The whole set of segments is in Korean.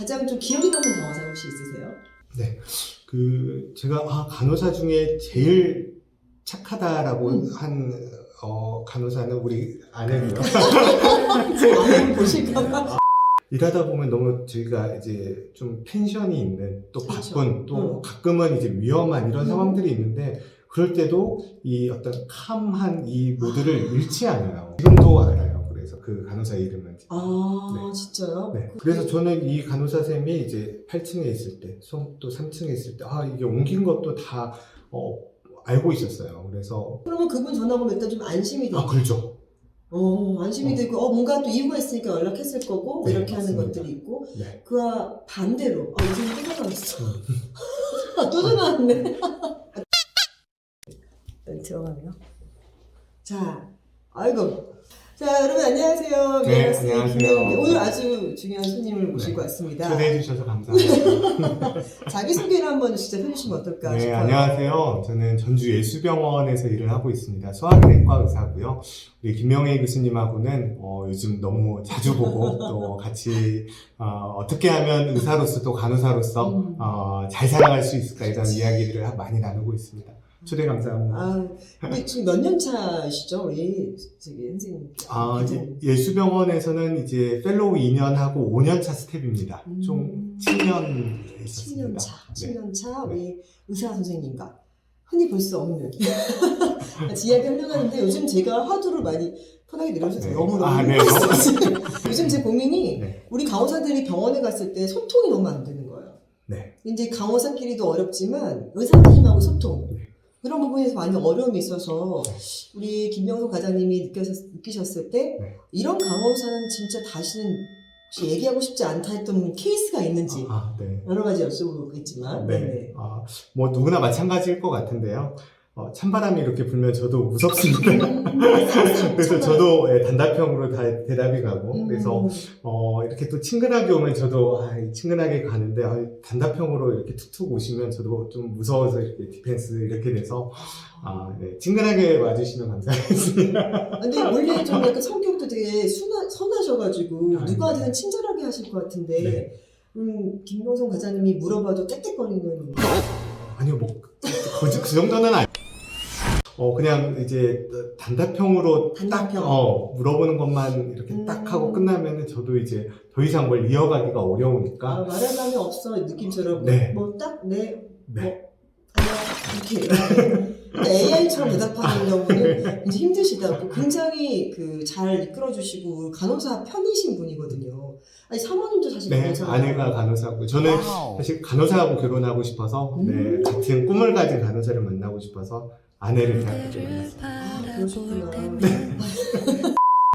가장 좀 기억에 남는 간호사 혹시 있으세요? 네. 제가 간호사 중에 제일 착하다라고 한 간호사는 우리 아내고요. 아내분 보실까봐. 일하다 보면 너무 저희가 이제 좀 텐션이 있는 또 그렇죠. 바쁜 또 가끔은 이제 위험한 이런 상황들이 있는데 그럴 때도 이 어떤 캄한 이 모드를 잃지 않아요. 지금도 알아요. 그래서 그 간호사 이름은. 아, 네. 진짜요? 네. 그래서 저는 이 간호사 쌤이 이제 8층에 있을 때, 또 3층에 있을 때, 이게 옮긴 것도 다 알고 있었어요. 그래서 그러면 그분 전화 오면 일단 좀 안심이 되고. 그렇죠. 안심이 되고, 뭔가 또 이유가 있으니까 연락했을 거고, 네, 이렇게 하는 맞습니다. 것들이 있고, 네. 그와 반대로, 요즘 또 전화왔어. 또 전화왔네. 들어가네요. 자, 아이고. 자, 여러분 안녕하세요. 네, 미안하세요. 안녕하세요. 오늘 아주 중요한 손님을 모시고 왔습니다. 초대해 주셔서 감사합니다. 자기소개를 한번 진짜 해주시면 어떨까 네, 싶어요. 안녕하세요. 저는 전주 예수병원에서 일을 하고 있습니다. 소아내과 의사고요. 우리 김명애 교수님하고는 요즘 너무 자주 보고 또 같이 어떻게 하면 의사로서 또 간호사로서 잘 살아갈 수 있을까 이런 이야기들을 많이 나누고 있습니다. 초대 감사합니다. 근데 지금 몇 년 차시죠, 우리 선생님? 이제 예수병원에서는 이제 펠로우 2년 하고 5년 차 스텝입니다. 총 7년 있었습니다. 7년 차, 7년 차 네. 우리 의사 선생님과 흔히 볼 수 없는 같이 이야기 하려고 하는데 요즘 제가 화두를 많이 편하게 내려주셔서 네. 너무너무 네. 요즘 제 고민이 네. 우리 간호사들이 병원에 갔을 때 소통이 너무 안 되는 거예요. 네. 이제 간호사끼리도 어렵지만 의사 선생님하고 소통. 네. 그런 부분에서 많이 어려움이 있어서 우리 김명수 과장님이 느끼셨을 때 네. 이런 간호사는 진짜 다시는 혹시 얘기하고 싶지 않다 했던 케이스가 있는지 네. 여러 가지 여쭤보겠지만 네. 뭐 누구나 마찬가지일 것 같은데요. 찬바람이 이렇게 불면 저도 무섭습니다. 그래서 저도 단답형으로 다 대답이 가고 그래서 이렇게 또 친근하게 오면 저도 친근하게 가는데 단답형으로 이렇게 툭툭 오시면 저도 좀 무서워서 이렇게 디펜스 이렇게 돼서 네, 친근하게 와주시면 감사하겠습니다. 근데 원래 좀 약간 성격도 되게 선하셔가지고 누구한테는 네. 친절하게 하실 것 같은데 네. 김명선 과장님이 물어봐도 땡땡거리는 아니요, 그 정도는 아니에요. 그냥 이제 단답형으로 단답형. 딱 물어보는 것만 이렇게 딱 하고 끝나면은 저도 이제 더 이상 뭘 이어가기가 어려우니까. 말할 마음이 없어 느낌처럼 네. 네. 네. 이렇게 AI처럼 대답하는 경우는 이제 힘드시다고 굉장히 잘 이끌어주시고 간호사 편이신 분이거든요. 아니 사모님도 사실 네, 간호사. 아내가 간호사고 저는 사실 간호사하고 결혼하고 싶어서 네, 같은 꿈을 가진 간호사를 만나고 싶어서 아내를 대학교 때 만났습니다. 그러셨구나.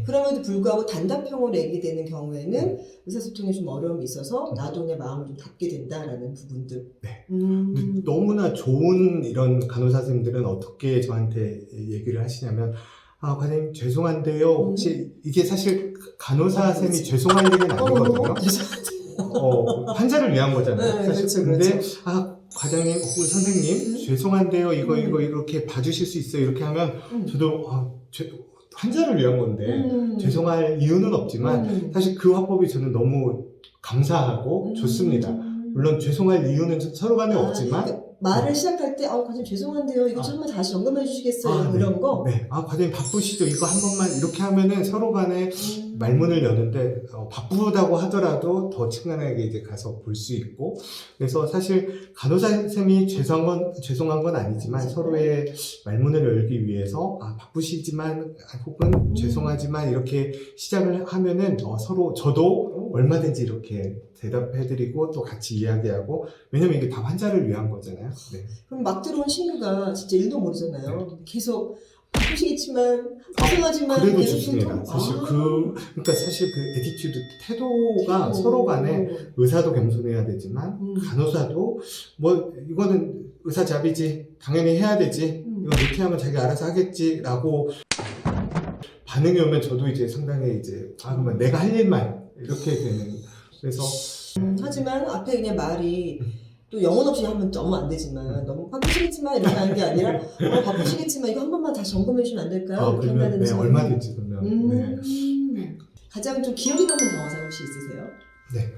그럼에도 불구하고 단답형으로 얘기되는 경우에는 의사소통에 좀 어려움이 있어서 나도 그냥 마음을 좀 닫게 된다라는 부분들. 네. 너무나 좋은 이런 간호사 선생님들은 어떻게 저한테 얘기를 하시냐면 과장님 죄송한데요. 혹시 이게 사실 간호사 쌤이 죄송할 일은 아니거든요. 환자를 위한 거잖아요. 네, 사실 그렇죠, 근데 과장님 혹은 선생님 죄송한데요. 이거 이렇게 봐주실 수 있어요. 이렇게 하면 저도 환자를 위한 건데 죄송할 이유는 없지만 사실 그 화법이 저는 너무 감사하고 좋습니다. 물론 죄송할 이유는 서로 간에 없지만 말을 시작할 때 과장님 죄송한데요. 이거 좀 한번 다시 점검해 주시겠어요? 네. 이런 거? 네. 과장님 바쁘시죠? 이거 한 번만 이렇게 하면은 서로 간에 말문을 여는데 바쁘다고 하더라도 더 친근하게 이제 가서 볼 수 있고 그래서 사실 간호사 쌤이 죄송한 건 아니지만 서로의 말문을 열기 위해서 바쁘시지만 혹은 죄송하지만 이렇게 시작을 하면은 서로 저도 얼마든지 이렇게 대답해드리고 또 같이 이야기하고 왜냐면 이게 다 환자를 위한 거잖아요. 네. 그럼 막 들어온 친구가 진짜 일도 모르잖아요. 네. 계속 바쁘시겠지만 죄송하지만 그래도 계속 좋습니다. 사실 그러니까 사실 그 애티튜드 태도가 서로 간에 의사도 겸손해야 되지만 간호사도 뭐 이거는 의사 잡이지 당연히 해야 되지 이거 못해 하면 자기 알아서 하겠지라고 반응이 오면 저도 이제 상당히 이제 그러면 내가 할 일만 이렇게 되는 그래서 하지만 앞에 그냥 말이 또 영혼 없이 하면 너무 안 되지만 너무 바쁘시겠지만 이렇게 하는 게 아니라 바쁘시겠지만 이거 한 번만 다시 점검해 주시면 안 될까요? 그러면 네, 얼마든지 그러면 가장 좀 기억에 남는 간호사 혹시 있으세요? 네.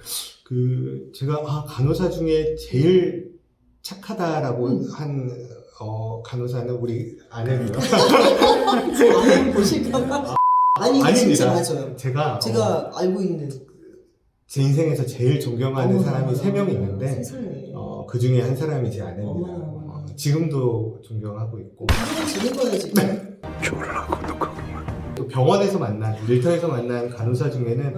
제가 간호사 중에 제일 착하다라고 한 간호사는 우리 아내고요. 아내분 보실까봐. 아니 아닙니다. 진짜 맞아요. 제가 알고 있는 제 인생에서 제일 존경하는 사람이 3명 있는데 세상에. 그 중에 한 사람이 제 아내입니다. 어머. 지금도 존경하고 있고. 그건 지는 거예요 지금. 또 병원에서 만난, 일터에서 만난 간호사 중에는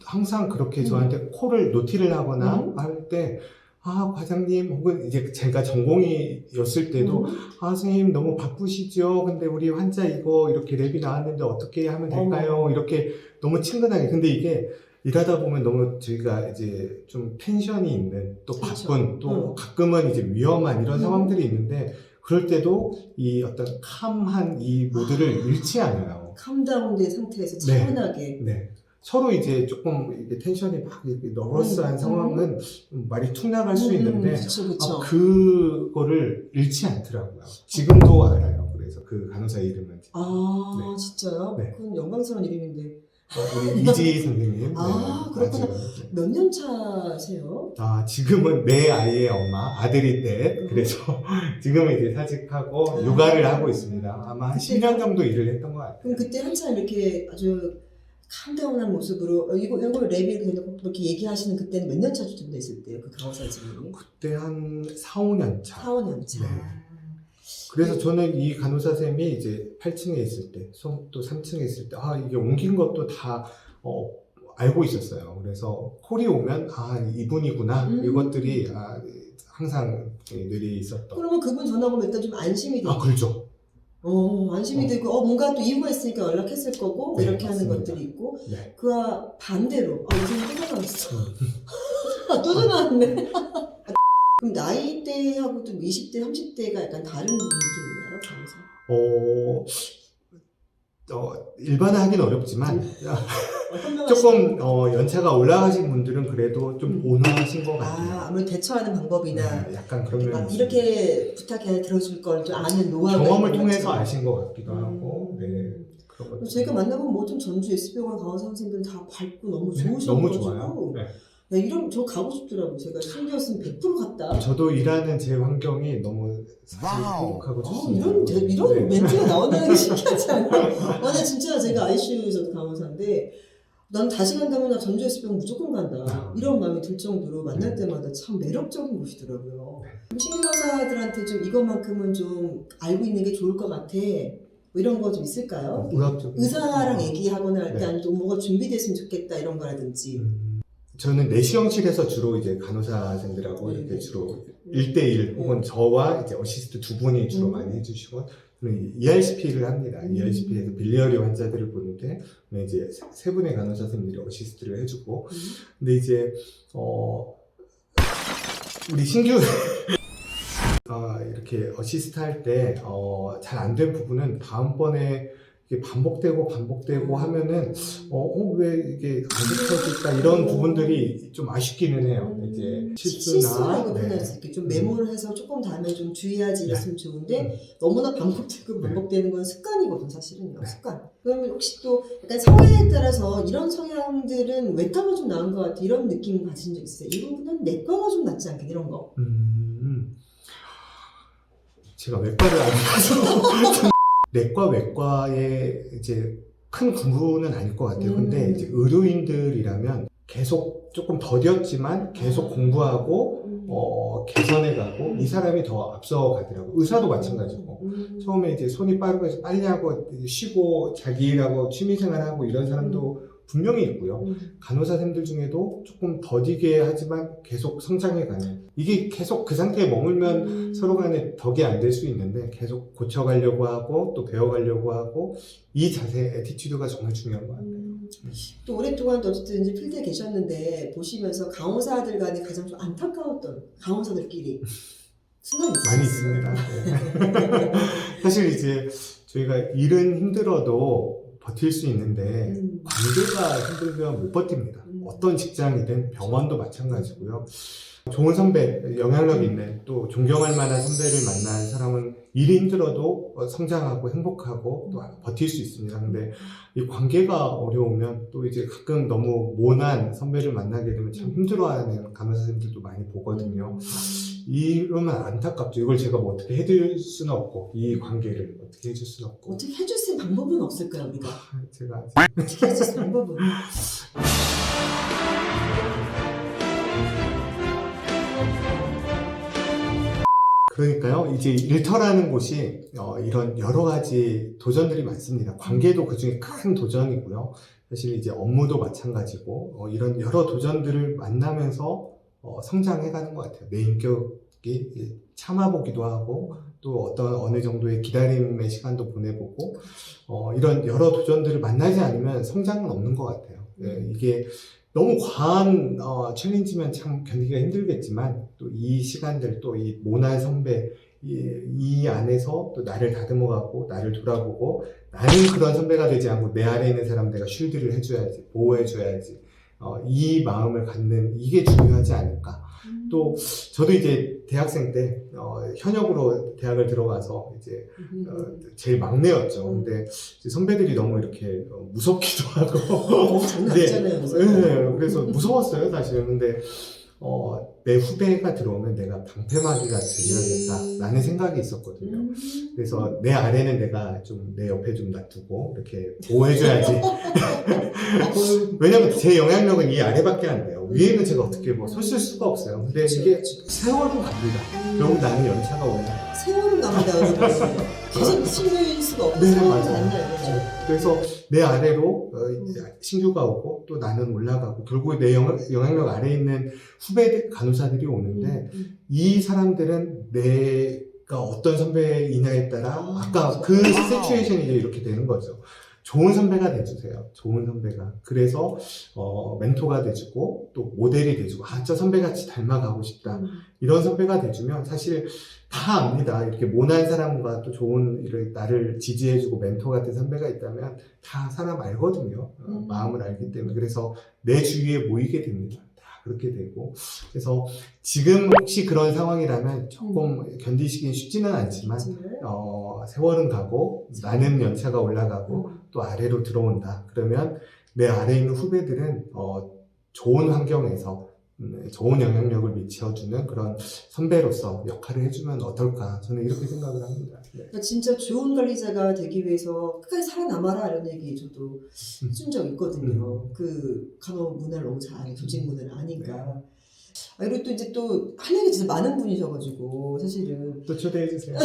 항상 그렇게 저한테 코를 노티를 하거나 할 때 과장님, 혹은 이제 제가 전공의였을 때도 선생님 너무 바쁘시죠? 근데 우리 환자 이거 이렇게 랩이 나왔는데 어떻게 하면 될까요? 이렇게 너무 친근하게. 근데 이게 일하다 보면 너무 저희가 이제 좀 텐션이 있는, 또 바쁜, 또 가끔은 이제 위험한 이런 상황들이 있는데, 그럴 때도 이 어떤 캄한 이 모드를 잃지 않아요. 캄다운된 상태에서 차분하게. 네. 서로 이제 조금 이게 텐션이 막 너러스한 상황은 말이 툭 나갈 수 있는데, 그쵸. 그거를 잃지 않더라고요. 지금도 알아요. 그래서 그 간호사 이름은. 네. 진짜요? 네. 그건 영광스러운 이름인데. 우리 이지 선생님. 그렇구나. 맞아요. 몇 년 차세요? 지금은 내 아이의 엄마, 아들이 때, 그래서 지금은 이제 사직하고 육아를 하고 있습니다. 아마 한 10년 정도 일을 했던 것 같아요. 그럼 그때 한참 이렇게 아주 캄다운한 모습으로 이거 랩이 그렇게 얘기하시는 그때는 몇 년 차 정도 됐을 때요? 그 간호사 선생님이? 그때 한 4, 5년 차. 4, 5년 차. 네. 그래서 저는 이 간호사 쌤이 이제 8층에 있을 때, 또 3층에 있을 때, 이게 옮긴 것도 다, 알고 있었어요. 그래서 콜이 오면, 이분이구나. 이것들이, 항상 늘 있었던. 그러면 그분 전화 오면 일단 좀 안심이 되고. 그렇죠. 안심이 되고, 뭔가 또 이유가 있으니까 연락했을 거고, 네, 이렇게 맞습니다. 하는 것들이 있고, 네. 그와 반대로, 요즘 또 전화왔어. 또 전화왔네. 그럼 나이대하고 좀 20대, 30대가 약간 다른 부분도 있나요? 일반화하기는 어렵지만, 조금, 연차가 올라가신 분들은 그래도 좀 온화하신 것 같아요. 아무래도 대처하는 방법이나, 네, 약간 그런 면이 막 이렇게 부탁해 들어줄 걸 좀 아는 노하우가 경험을 있는 통해서 거죠. 아신 것 같기도 하고, 네. 그런 것 제가 만나본 모든 전주 S병원 간호사 선생님들은 다 밝고 너무 좋으셔가지고 너무 좋아요. 네. 저 가고 싶더라고요. 제가 신기했으면 100% 갔다. 저도 일하는 제 환경이 너무 사실 행복하고 좋습니다. 이런 멘트가 나온다는 게 신기하지 않아요? 나 진짜 제가 ICU에서도 간호사인데 난 다시 간다면 나 전주 S병원 무조건 간다. 이런 마음이 들 정도로 만날 때마다 참 매력적인 곳이더라고요. 신규간호사들한테 좀 이것만큼은 좀 알고 있는 게 좋을 것 같아. 뭐 이런 거 좀 있을까요? 의사랑 얘기하거나 할 때 아니면 뭐가 준비됐으면 좋겠다 이런 거라든지. 저는 내시경실에서 주로 이제 간호사생들하고 이렇게 주로 1대1 혹은 저와 이제 어시스트 두 분이 주로 많이 해주시고, ERCP를 합니다. ERCP에서 빌리어리 환자들을 보는데, 이제 세 분의 간호사 선생님들이 어시스트를 해주고, 근데 이제, 우리 신규, 이렇게 어시스트 할 때, 잘 안 된 부분은 다음번에 반복되고 하면은 왜 이게 안 지켜질까 이런 부분들이 좀 아쉽기는 해요. 이제 실수라고 표현할 수 있게 좀 메모를 해서 조금 다음에 좀 주의하지 이랬으면 좋은데 너무나 반복되는 건 습관이거든 사실은요. 습관. 그러면 혹시 또 약간 성향에 따라서 이런 성향들은 외과가 좀 나은 것 같아 이런 느낌 가진 적 있어요? 이 부분은 내과가 좀 낫지 않게 이런 거. 제가 외과를 안 가서 내과 외과의 이제 큰 구분은 아닐 것 같아요. 근데 이제 의료인들이라면 계속 조금 더뎠지만 계속 공부하고 개선해가고 이 사람이 더 앞서가더라고요. 의사도 마찬가지고 처음에 이제 손이 빠르고 해서 빨리 하고 쉬고 자기 일하고 취미생활하고 이런 사람도 분명히 있고요. 간호사님들 중에도 조금 더디게 하지만 계속 성장해가는, 이게 계속 그 상태에 머물면 서로 간에 덕이 안 될 수 있는데 계속 고쳐가려고 하고 또 배워가려고 하고 이 자세, 애티튜드가 정말 중요한 것 같아요. 또 오랫동안 어쨌든 이제 필드에 계셨는데 보시면서 간호사들 간에 가장 좀 안타까웠던 간호사들끼리 순간이 있으셨어요? 많이 있습니다. 네. 사실 이제 저희가 일은 힘들어도 버틸 수 있는데 관계가 힘들면 못 버팁니다. 어떤 직장이든 병원도 마찬가지고요. 좋은 선배, 영향력 있는 또 존경할 만한 선배를 만난 사람은 일이 힘들어도 성장하고 행복하고 또 버틸 수 있습니다. 근데 이 관계가 어려우면 또 이제 가끔 너무 모난 선배를 만나게 되면 참 힘들어하는 간호사 선생님들도 많이 보거든요. 이러면 안타깝죠. 이걸 제가 뭐 어떻게 해드릴 수는 없고, 이 관계를 어떻게 해줄 수는 없고. 어떻게 해줄 수 있는 방법은 없을까요, 우리가? 제가 어떻게 해줄 수 있는 방법은? 그러니까요, 이제 일터라는 곳이 이런 여러 가지 도전들이 많습니다. 관계도 그 중에 큰 도전이고요. 사실 이제 업무도 마찬가지고, 이런 여러 도전들을 만나면서 성장해가는 것 같아요. 내 인격이 참아보기도 하고, 또 어느 정도의 기다림의 시간도 보내보고, 이런 여러 도전들을 만나지 않으면 성장은 없는 것 같아요. 이게 너무 과한 챌린지면 참 견디기가 힘들겠지만 또 이 시간들, 또 이 모난 선배 이 안에서 또 나를 다듬어가고 나를 돌아보고, 나는 그런 선배가 되지 않고 내 아래에 있는 사람 내가 쉴드를 해줘야지, 보호해줘야지, 이 마음을 갖는, 이게 중요하지 않을까. 또 저도 이제 대학생 때 현역으로 대학을 들어가서 이제 제일 막내였죠. 근데 이제 선배들이 너무 이렇게 무섭기도 하고 장난 아니잖아요. 네, 그래서 무서웠어요 사실은. 근데 내 후배가 들어오면 내가 방패막이가 되어야겠다라는 생각이 있었거든요. 그래서 내 아래는 내가 좀 내 옆에 좀 놔두고 이렇게 보호해줘야지. 왜냐면 제 영향력은 이 아래밖에 안 돼요. 위에는 제가 어떻게 뭐 설 수가 없어요. 근데 이게 세월은 갑니다. 결국 나는 연차가 올라요. 세월은 갑니다, 여러분. 계속 신뢰일 수가 없고 네, 세월은 맞아요. 간다요, 그렇죠? 그래서 내 아래로 신규가 오고 또 나는 올라가고, 결국에 내 영향력 아래에 있는 후배 간호사들이 오는데, 이 사람들은 내가 어떤 선배이냐에 따라 아까 그 시츄에이션이 이제 이렇게 되는 거죠. 좋은 선배가 돼주세요. 좋은 선배가. 그래서 멘토가 돼주고 또 모델이 돼주고, 저 선배같이 닮아가고 싶다. 이런 선배가 돼주면 사실 다 압니다. 이렇게 모난 사람과 또 좋은 나를 지지해주고 멘토 같은 선배가 있다면 다 사람 알거든요. 마음을 알기 때문에. 그래서 내 주위에 모이게 됩니다. 다 그렇게 되고. 그래서 지금 혹시 그런 상황이라면 조금 견디시긴 쉽지는 않지만 세월은 가고 나는 연차가 올라가고 또 아래로 들어온다. 그러면 내 아래에 있는 후배들은 좋은 환경에서 좋은 영향력을 미쳐주는 그런 선배로서 역할을 해주면 어떨까, 저는 이렇게 생각을 합니다. 네. 그러니까 진짜 좋은 관리자가 되기 위해서 끝까지 살아남아라 이런 얘기 저도 해준 적 있거든요. 그 간호 문화를 너무 잘 아니, 조직 문화를 아니까. 그리고 또 이제 또 할 얘기 진짜 많은 분이셔가지고 사실은 또 초대해주세요.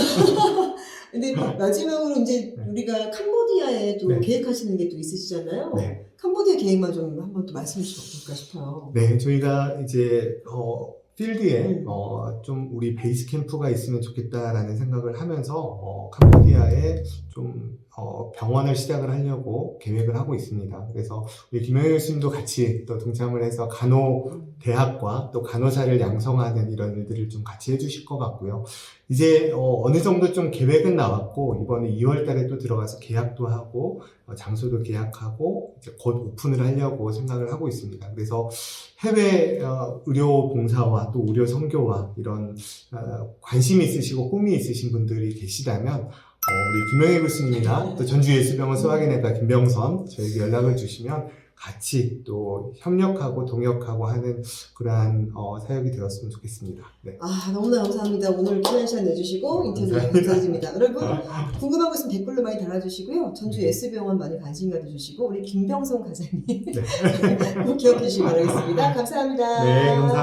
근데 마지막으로 이제 우리가 캄보디아에 또 네. 계획하시는 게 또 있으시잖아요. 네. 캄보디아 계획만 좀 한번 또 말씀해 주시면 어떨까 싶어요. 네, 저희가 이제 필드에 좀 우리 베이스 캠프가 있으면 좋겠다라는 생각을 하면서 캄보디아에 좀 병원을 시작을 하려고 계획을 하고 있습니다. 그래서 우리 김영일 교수님도 같이 또 동참을 해서 간호대학과 또 간호사를 양성하는 이런 일들을 좀 같이 해주실 것 같고요. 이제 어느 정도 좀 계획은 나왔고, 이번에 2월 달에 또 들어가서 계약도 하고 장소도 계약하고 이제 곧 오픈을 하려고 생각을 하고 있습니다. 그래서 해외 의료 봉사와 또 의료 선교와 이런 관심이 있으시고 꿈이 있으신 분들이 계시다면 우리 김영애 교수님이나 또 전주예수병원 소화기내과 김병선 저에게 연락을 주시면 같이 또 협력하고 동역하고 하는 그러한 사역이 되었으면 좋겠습니다. 네. 너무나 감사합니다. 오늘 귀한 시간 내주시고 인터뷰 감사드립니다. 여러분 궁금한 거 있으면 댓글로 많이 달아주시고요. 전주 예수병원 많이 관심 가져주시고 우리 김병선 과장님 꼭 기억해 주시기 바라겠습니다. 감사합니다. 네, 감사합니다.